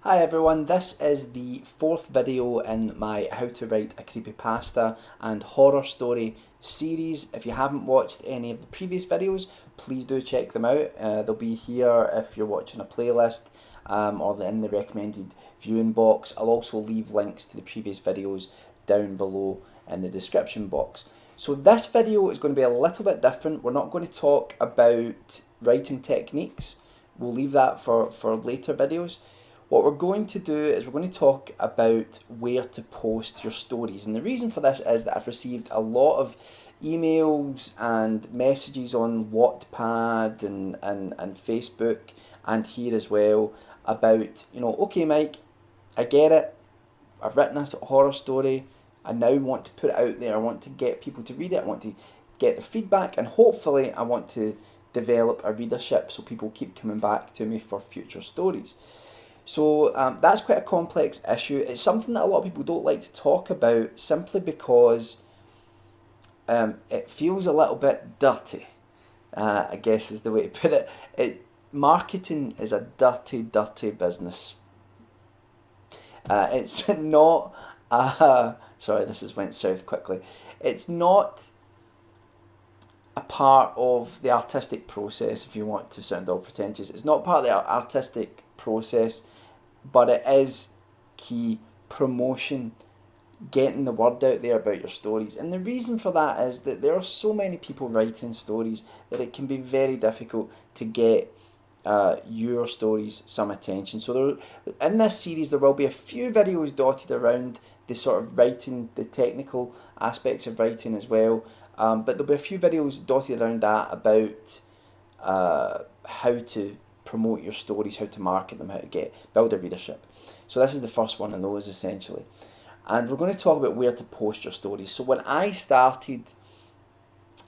Hi everyone, this is the fourth video in my How to Write a Creepypasta and Horror Story series. If you haven't watched any of the previous videos, please do check them out. They'll be here if you're watching a playlist or in the recommended viewing box. I'll also leave links to the previous videos down below in the description box. So this video is going to be a little bit different. We're not going to talk about writing techniques. We'll leave that for later videos. What we're going to do is we're going to talk about where to post your stories. And the reason for this is that I've received a lot of emails and messages on Wattpad and Facebook and here as well about, okay, Mike, I get it. I've written a horror story. I now want to put it out there. I want to get people to read it. I want to get the feedback. And hopefully I want to develop a readership so people keep coming back to me for future stories. So that's quite a complex issue. It's something that a lot of people don't like to talk about simply because it feels a little bit dirty, I guess is the way to put it. Marketing is a dirty, dirty business. It's not, sorry, this went south quickly. It's not a part of the artistic process, if you want to sound all pretentious. It's not part of the artistic process, but it is key promotion, getting the word out there about your stories. And the reason for that is that there are so many people writing stories that it can be very difficult to get your stories some attention. So in this series there will be a few videos dotted around the sort of writing, the technical aspects of writing as well. But there'll be a few videos dotted around that about how to promote your stories, how to market them, how to build a readership. So this is the first one of those essentially. And we're going to talk about where to post your stories. So when I started,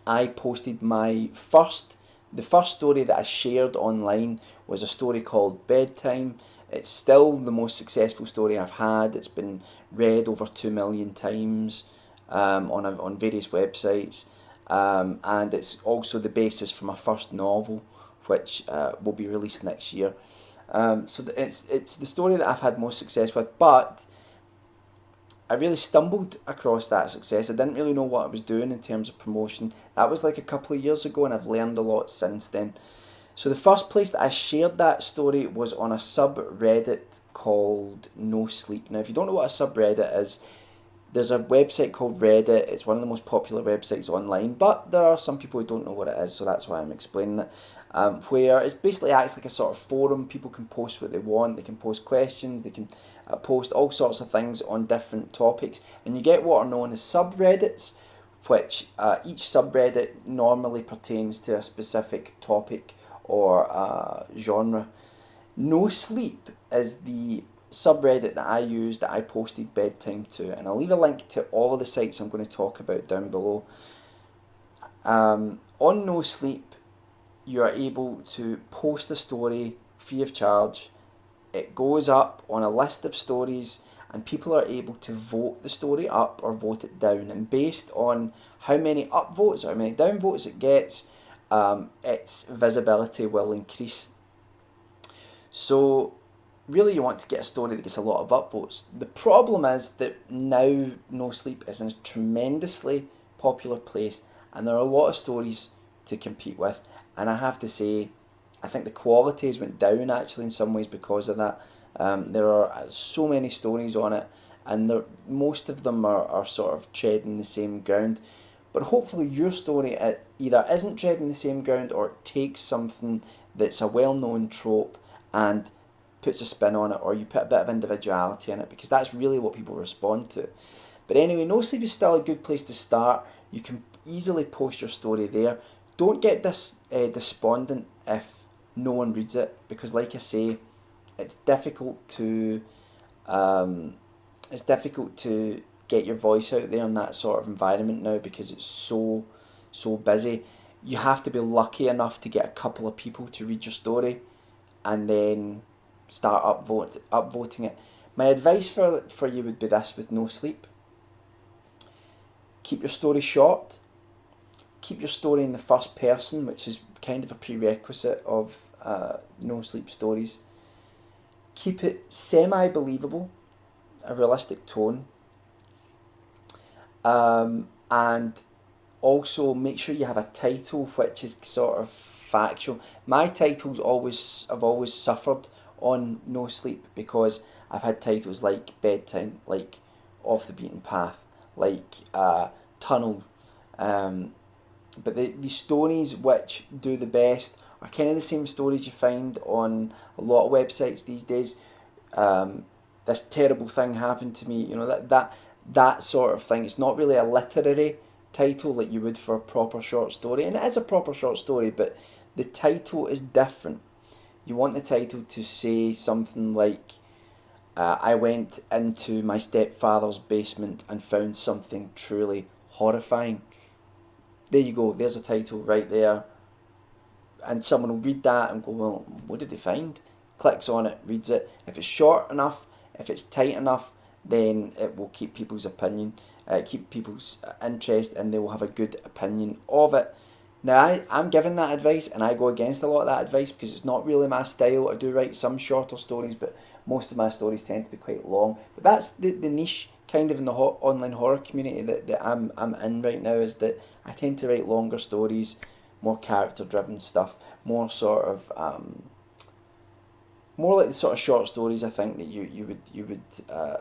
I posted the first story that I shared online was a story called Bedtime. It's still the most successful story I've had. It's been read over 2 million times on various websites. And it's also the basis for my first novel, which will be released next year. So it's the story that I've had most success with, but I really stumbled across that success. I didn't really know what I was doing in terms of promotion. That was like a couple of years ago, and I've learned a lot since then. So the first place that I shared that story was on a subreddit called No Sleep. Now, if you don't know what a subreddit is, there's a website called Reddit. It's one of the most popular websites online, but there are some people who don't know what it is, so that's why I'm explaining it. Where it basically acts like a sort of forum. People can post what they want. They can post questions. They can post all sorts of things on different topics, and you get what are known as subreddits, which each subreddit normally pertains to a specific topic or genre. No Sleep is the subreddit that I use that I posted Bedtime to, and I'll leave a link to all of the sites I'm going to talk about down below. On No Sleep, you are able to post a story free of charge. It goes up on a list of stories, and people are able to vote the story up or vote it down. And based on how many upvotes or how many downvotes it gets, its visibility will increase. So really you want to get a story that gets a lot of upvotes. The problem is that now No Sleep is in a tremendously popular place, and there are a lot of stories to compete with, and I have to say I think the quality has went down actually in some ways because of that. There are so many stories on it, and most of them are sort of treading the same ground. But hopefully your story either isn't treading the same ground, or it takes something that's a well-known trope and puts a spin on it, or you put a bit of individuality in it, because that's really what people respond to. But anyway, No Sleep is still a good place to start. You can easily post your story there. Don't get despondent if no one reads it, because like I say, it's difficult to um, get your voice out there in that sort of environment now, because it's so busy. You have to be lucky enough to get a couple of people to read your story, and then start upvoting it. My advice for you would be this with No Sleep: keep your story short. Keep your story in the first person, which is kind of a prerequisite of No Sleep stories. Keep it semi-believable, a realistic tone, and also make sure you have a title which is sort of factual. My titles always have always suffered on No Sleep because I've had titles like Bedtime, like Off the Beaten Path, like Tunnel. Um, but the stories which do the best are kind of the same stories you find on a lot of websites these days. Um, this terrible thing happened to me. You know, that sort of thing. It's not really a literary title like you would for a proper short story, and it is a proper short story, but the title is different. You want the title to say something like, I went into my stepfather's basement and found something truly horrifying. There you go, there's a title right there. And someone will read that and go, well, what did they find? Clicks on it, reads it. If it's short enough, if it's tight enough, then it will keep people's opinion, keep people's interest, and they will have a good opinion of it. Now, I'm giving that advice, and I go against a lot of that advice because it's not really my style. I do write some shorter stories, but most of my stories tend to be quite long. But that's the niche kind of in the online horror community that I'm in right now, is that I tend to write longer stories, more character driven stuff, more sort of more like the sort of short stories I think that you would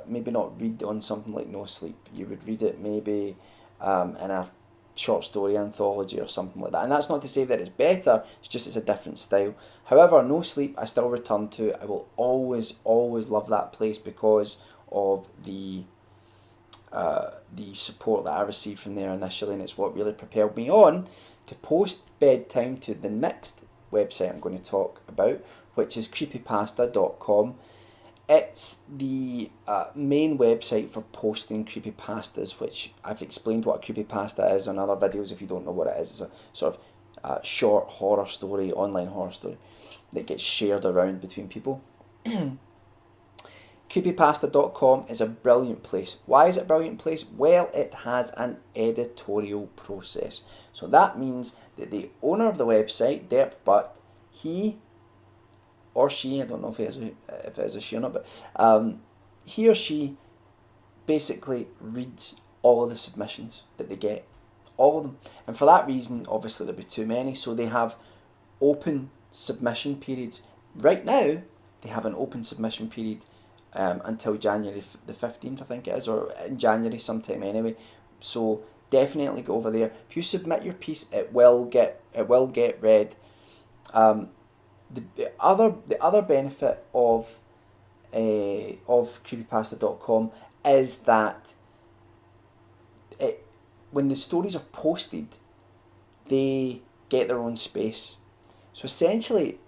maybe not read on something like No Sleep. You would read it maybe in a short story anthology or something like that. And that's not to say that it's better, it's just it's a different style. However, No Sleep I still return to. I will always love that place because of the support that I received from there initially, and it's what really propelled me on to post Bedtime to the next website I'm going to talk about, which is creepypasta.com. It's the main website for posting creepypastas, which I've explained what a creepypasta is on other videos. If you don't know what it is, it's a sort of short horror story, online horror story that gets shared around between people. Creepypasta.com is a brilliant place. Why is it a brilliant place? Well, it has an editorial process. So that means that the owner of the website, Derp Butt, he or she, I don't know if it is a she or not, but he or she basically reads all of the submissions that they get, all of them. And for that reason, obviously there'll be too many, so they have open submission periods. Right now, they have an open submission period until January the 15th, I think it is, or in January sometime anyway. So definitely go over there. If you submit your piece, it will get read. The other benefit of creepypasta.com is that when the stories are posted, they get their own space. So essentially,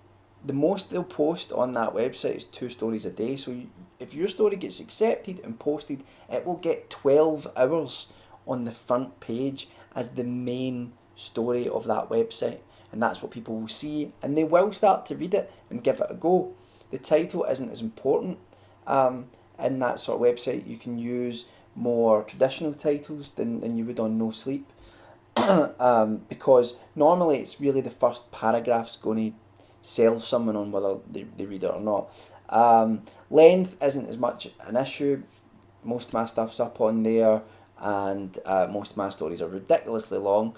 the most they'll post on that website is 2 stories a day. So if your story gets accepted and posted, it will get 12 hours on the front page as the main story of that website. And that's what people will see, and they will start to read it and give it a go. The title isn't as important in that sort of website. You can use more traditional titles than you would on No Sleep. Because normally it's really the first paragraph's going to sell someone on whether they read it or not. Length isn't as much an issue. Most of my stuff's up on there, and most of my stories are ridiculously long.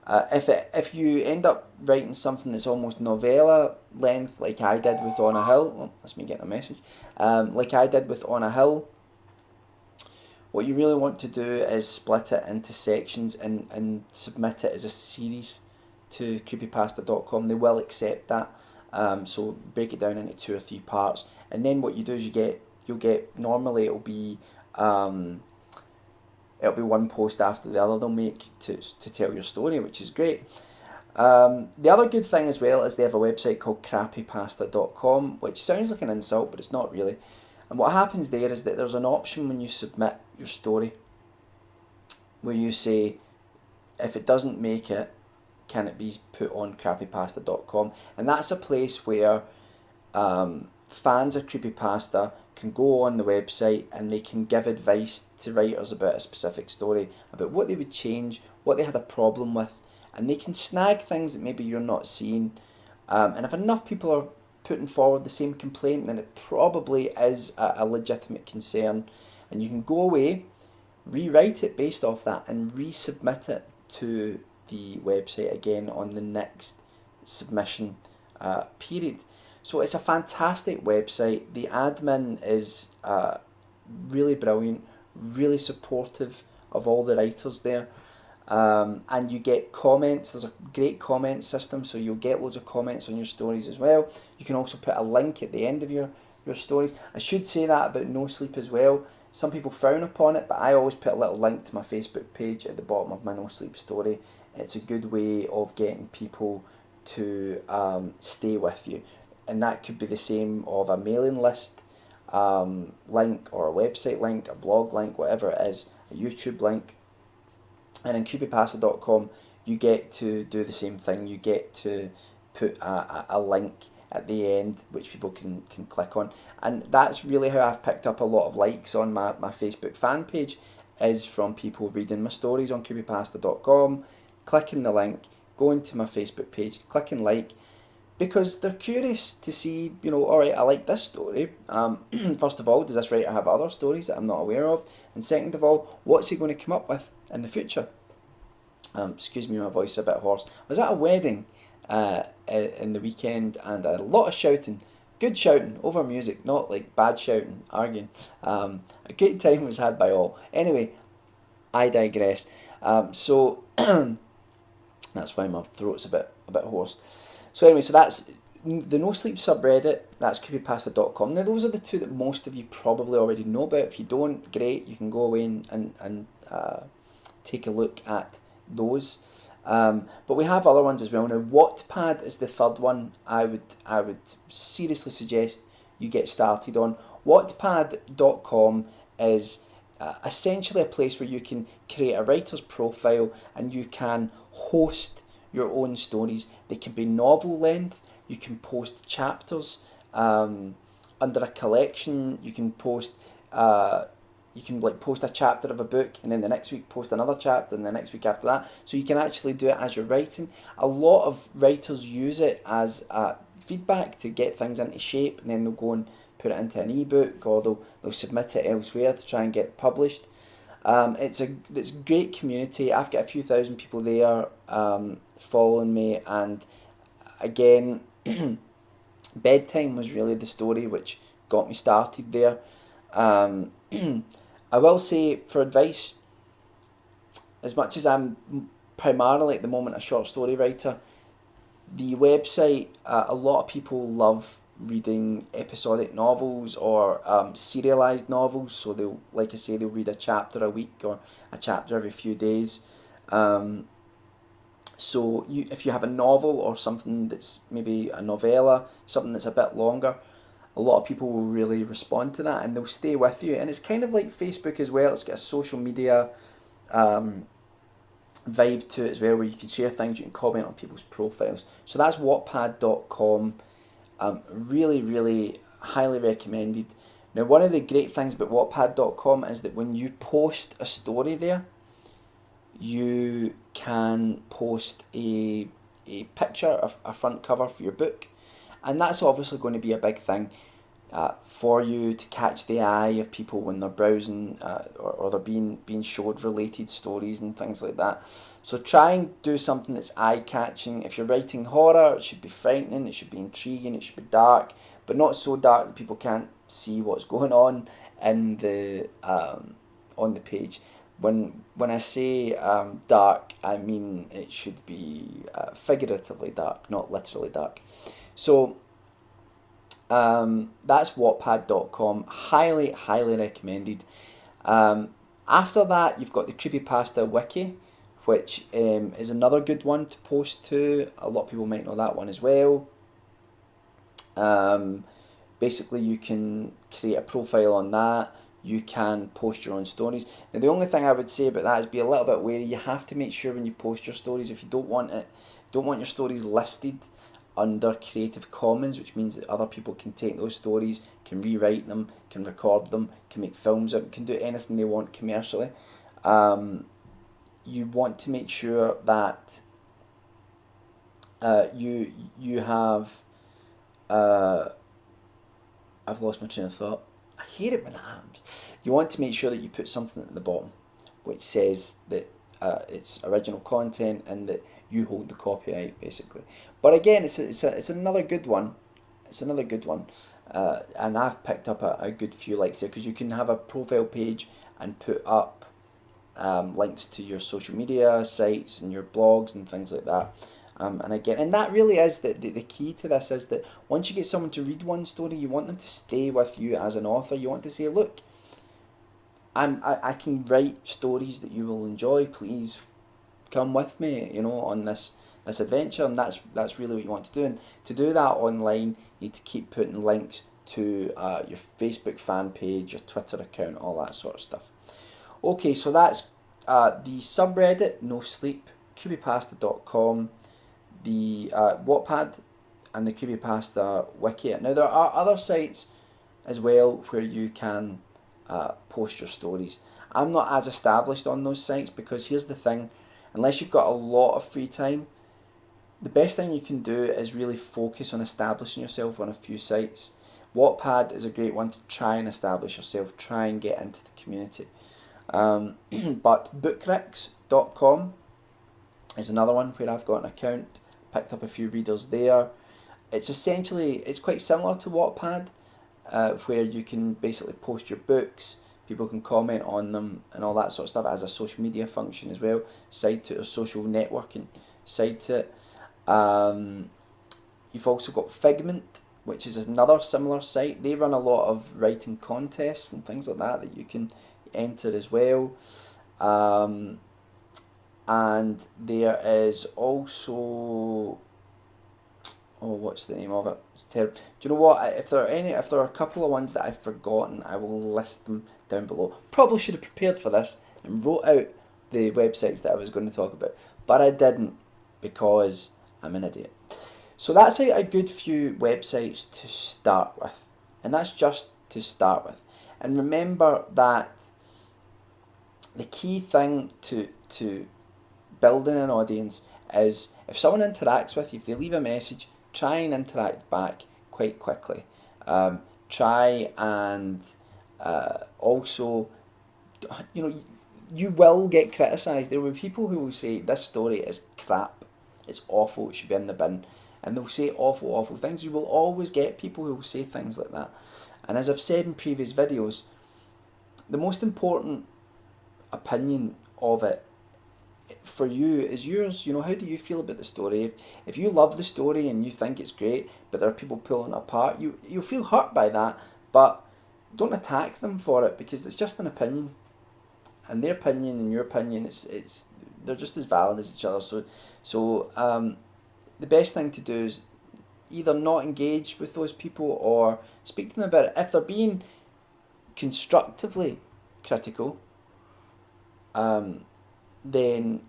If you end up writing something that's almost novella length, like I did with On a Hill, oh, that's me getting a message, like I did with On a Hill, what you really want to do is split it into sections and submit it as a series to creepypasta.com. They will accept that. So break it down into 2 or 3 parts, and then what you do is you'll get normally it'll be one post after the other they'll make to tell your story, which is great. The other good thing as well is they have a website called crappypasta.com, which sounds like an insult, but it's not really. And what happens there is that there's an option when you submit your story where you say, if it doesn't make it, can it be put on crappypasta.com? And that's a place where fans of creepypasta can go on the website and they can give advice to writers about a specific story, about what they would change, what they had a problem with, and they can snag things that maybe you're not seeing. And if enough people are putting forward the same complaint, then it probably is a legitimate concern. And you can go away, rewrite it based off that, and resubmit it to the website again on the next submission period. So it's a fantastic website. The admin is really brilliant, really supportive of all the writers there. And you get comments. There's a great comment system, so you'll get loads of comments on your stories as well. You can also put a link at the end of your stories. I should say that about No Sleep as well. Some people frown upon it, but I always put a little link to my Facebook page at the bottom of my No Sleep story. It's a good way of getting people to stay with you. And that could be the same of a mailing list link, or a website link, a blog link, whatever it is, a YouTube link. And in creepypasta.com, you get to do the same thing. You get to put a link at the end which people can click on. And that's really how I've picked up a lot of likes on my Facebook fan page, is from people reading my stories on creepypasta.com, clicking the link, going to my Facebook page, clicking like, because they're curious to see, all right, I like this story. First of all, does this writer have other stories that I'm not aware of? And second of all, what's he going to come up with in the future? Excuse me, my voice is a bit hoarse. I was at a wedding in the weekend, and a lot of shouting. Good shouting over music, not like bad shouting, arguing. A great time was had by all. Anyway, I digress. So that's why my throat's a bit hoarse. So anyway, so that's the No Sleep subreddit. That's creepypasta.com. Now those are the two that most of you probably already know about. If you don't, great. You can go away and take a look at those. But we have other ones as well. Now Wattpad is the third one I would seriously suggest you get started on. Wattpad.com is essentially a place where you can create a writer's profile and you can host your own stories. They can be novel length. You can post chapters under a collection. You can post post a chapter of a book, and then the next week post another chapter, and the next week after that. So you can actually do it as you're writing. A lot of writers use it as feedback to get things into shape, and then they'll go and put it into an ebook, or they'll submit it elsewhere to try and get it published. It's a great community. I've got a few thousand people there following me, and again, Bedtime was really the story which got me started there. I will say, for advice, as much as I'm primarily at the moment a short story writer, the website, a lot of people love reading episodic novels or serialized novels. So they'll, like I say, they'll read a chapter a week or a chapter every few days. So if you have a novel or something that's maybe a novella, something that's a bit longer, a lot of people will really respond to that and they'll stay with you. And it's kind of like Facebook as well. It's got a social media vibe to it as well, where you can share things, you can comment on people's profiles. So that's Wattpad.com. Really, really highly recommended. Now, one of the great things about Wattpad.com is that when you post a story there, you can post a picture, a front cover for your book. And that's obviously going to be a big thing for you to catch the eye of people when they're browsing or they're being showed related stories and things like that. So try and do something that's eye-catching. If you're writing horror, it should be frightening, it should be intriguing, it should be dark, but not so dark that people can't see what's going on in the on the page. When I say dark, I mean it should be figuratively dark, not literally dark. So that's Wattpad.com. Highly, highly recommended. After that, you've got the Creepypasta Wiki, which is another good one to post to. A lot of people might know that one as well. Basically, you can create a profile on that. You can post your own stories. Now, the only thing I would say about that is be a little bit wary. You have to make sure when you post your stories, if you don't want your stories listed under Creative Commons, which means that other people can take those stories, can rewrite them, can record them, can make films of them, can do anything they want commercially. You want to make sure that you have uh, I've lost my train of thought. I hate it when that happens. You want to make sure that you put something at the bottom which says that it's original content and that you hold the copyright, basically. But again, it's another good one. It's another good one. And I've picked up a good few likes there because you can have a profile page and put up links to your social media sites and your blogs and things like that. And again, and that really is the key to this is that once you get someone to read one story, you want them to stay with you as an author. You want to say, look, I can write stories that you will enjoy. Please come with me, on this adventure, and that's really what you want to do. And to do that online, you need to keep putting links to your Facebook fan page, your Twitter account, all that sort of stuff. Okay, so that's the subreddit No Sleep, creepypasta.com, the Wattpad, and the Creepypasta wiki. Now there are other sites as well where you can post your stories. I'm not as established on those sites because here's the thing, unless you've got a lot of free time, the best thing you can do is really focus on establishing yourself on a few sites. Wattpad is a great one to try and establish yourself, try and get into the community. But bookricks.com is another one where I've got an account, picked up a few readers there. It's quite similar to Wattpad, where you can basically post your books, people can comment on them and all that sort of stuff. It has a social media function as well, side to it, a social networking side to it. You've also got Figment, which is another similar site. They run a lot of writing contests and things like that you can enter as well. And there is also, what's the name of it? It's terrible. Do you know what? If there are a couple of ones that I've forgotten, I will list them down below. Probably should have prepared for this and wrote out the websites that I was going to talk about, but I didn't because I'm an idiot. So that's a good few websites to start with, and that's just to start with. And remember that the key thing to building an audience is if someone interacts with you, if they leave a message, try and interact back quite quickly. Try and also, you will get criticised. There will be people who will say, this story is crap, it's awful, it should be in the bin. And they'll say awful things. You will always get people who will say things like that. And as I've said in previous videos, the most important opinion of it for you is yours. How do you feel about the story? If you love the story and you think it's great, but there are people pulling it apart, you'll feel hurt by that, but don't attack them for it because it's just an opinion. And their opinion and your opinion, they're just as valid as each other. So the best thing to do is either not engage with those people or speak to them about it. If they're being constructively critical, then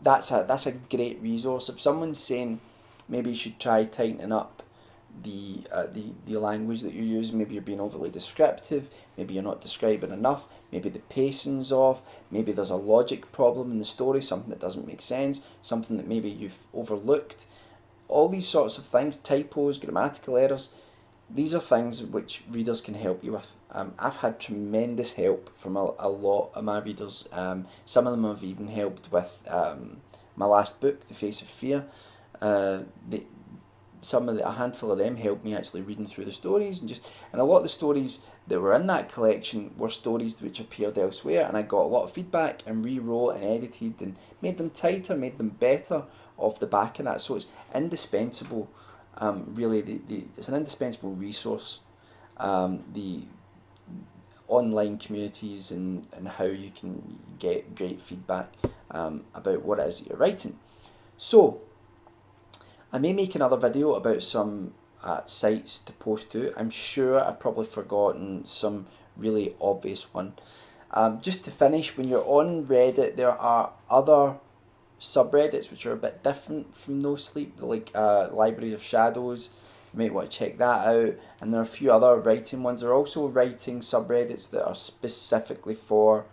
that's a great resource. If someone's saying maybe you should try tightening up the language that you're using, maybe you're being overly descriptive, maybe you're not describing enough, maybe the pacing's off, maybe there's a logic problem in the story, something that doesn't make sense, something that maybe you've overlooked, all these sorts of things, typos, grammatical errors, these are things which readers can help you with. I've had tremendous help from a lot of my readers. Some of them have even helped with my last book, The Face of Fear. A handful of them helped me actually reading through the stories, and a lot of the stories that were in that collection were stories which appeared elsewhere, and I got a lot of feedback and rewrote and edited and made them tighter, made them better off the back of that. So it's indispensable. Really, it's an indispensable resource. The online communities and how you can get great feedback about what it is that you're writing. So I may make another video about some sites to post to. I'm sure I've probably forgotten some really obvious one. Just to finish, when you're on Reddit, there are other subreddits which are a bit different from No Sleep, like Library of Shadows. You might want to check that out. And there are a few other writing ones. There are also writing subreddits that are specifically for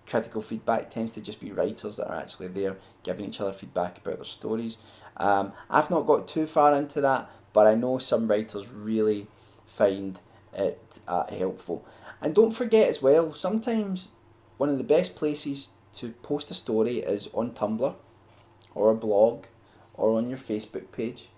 critical feedback. It tends to just be writers that are actually there giving each other feedback about their stories. I've not got too far into that, but I know some writers really find it helpful. And don't forget as well, sometimes one of the best places to post a story is on Tumblr or a blog or on your Facebook page.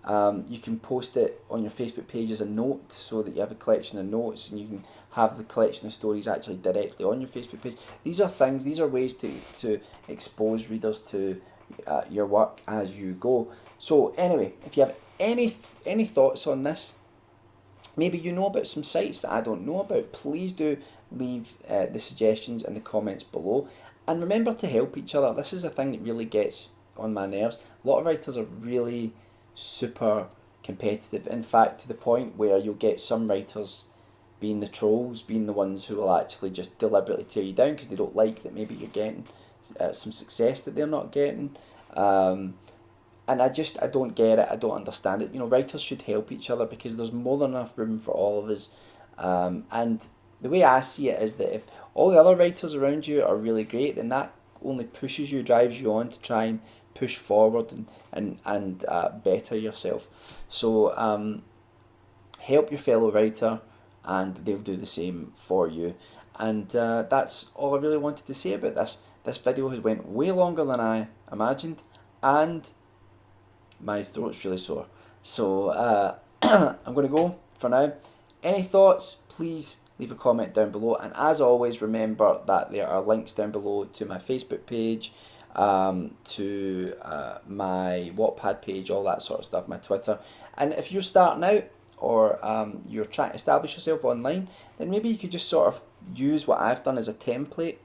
You can post it on your Facebook page as a note so that you have a collection of notes, and you can have the collection of stories actually directly on your Facebook page. These are ways to expose readers to your work as you go. So anyway, if you have any thoughts on this, maybe you know about some sites that I don't know about, please do leave the suggestions in the comments below. And remember to help each other. This is a thing that really gets on my nerves. A lot of writers are really super competitive. In fact, to the point where you'll get some writers being the trolls, being the ones who will actually just deliberately tear you down because they don't like that maybe you're getting some success that they're not getting. And I don't get it. I don't understand it. Writers should help each other because there's more than enough room for all of us. And the way I see it is that if all the other writers around you are really great, then that only pushes you, drives you on to try and push forward and better yourself. So help your fellow writer, and they'll do the same for you. And that's all I really wanted to say about this. This video has went way longer than I imagined, and my throat's really sore. So I'm going to go for now. Any thoughts, please leave a comment down below. And as always, remember that there are links down below to my Facebook page, to my Wattpad page, all that sort of stuff, my Twitter. And if you're starting out, or you're trying to establish yourself online, then maybe you could just sort of use what I've done as a template,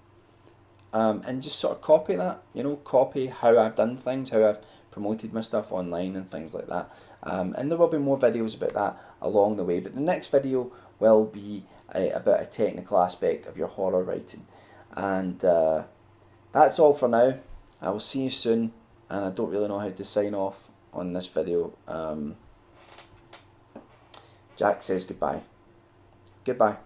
and just sort of copy that, copy how I've done things, how I've promoted my stuff online and things like that. And there will be more videos about that along the way, but the next video will be about a technical aspect of your horror writing. And that's all for now. I will see you soon, and I don't really know how to sign off on this video. Jack says goodbye. Goodbye.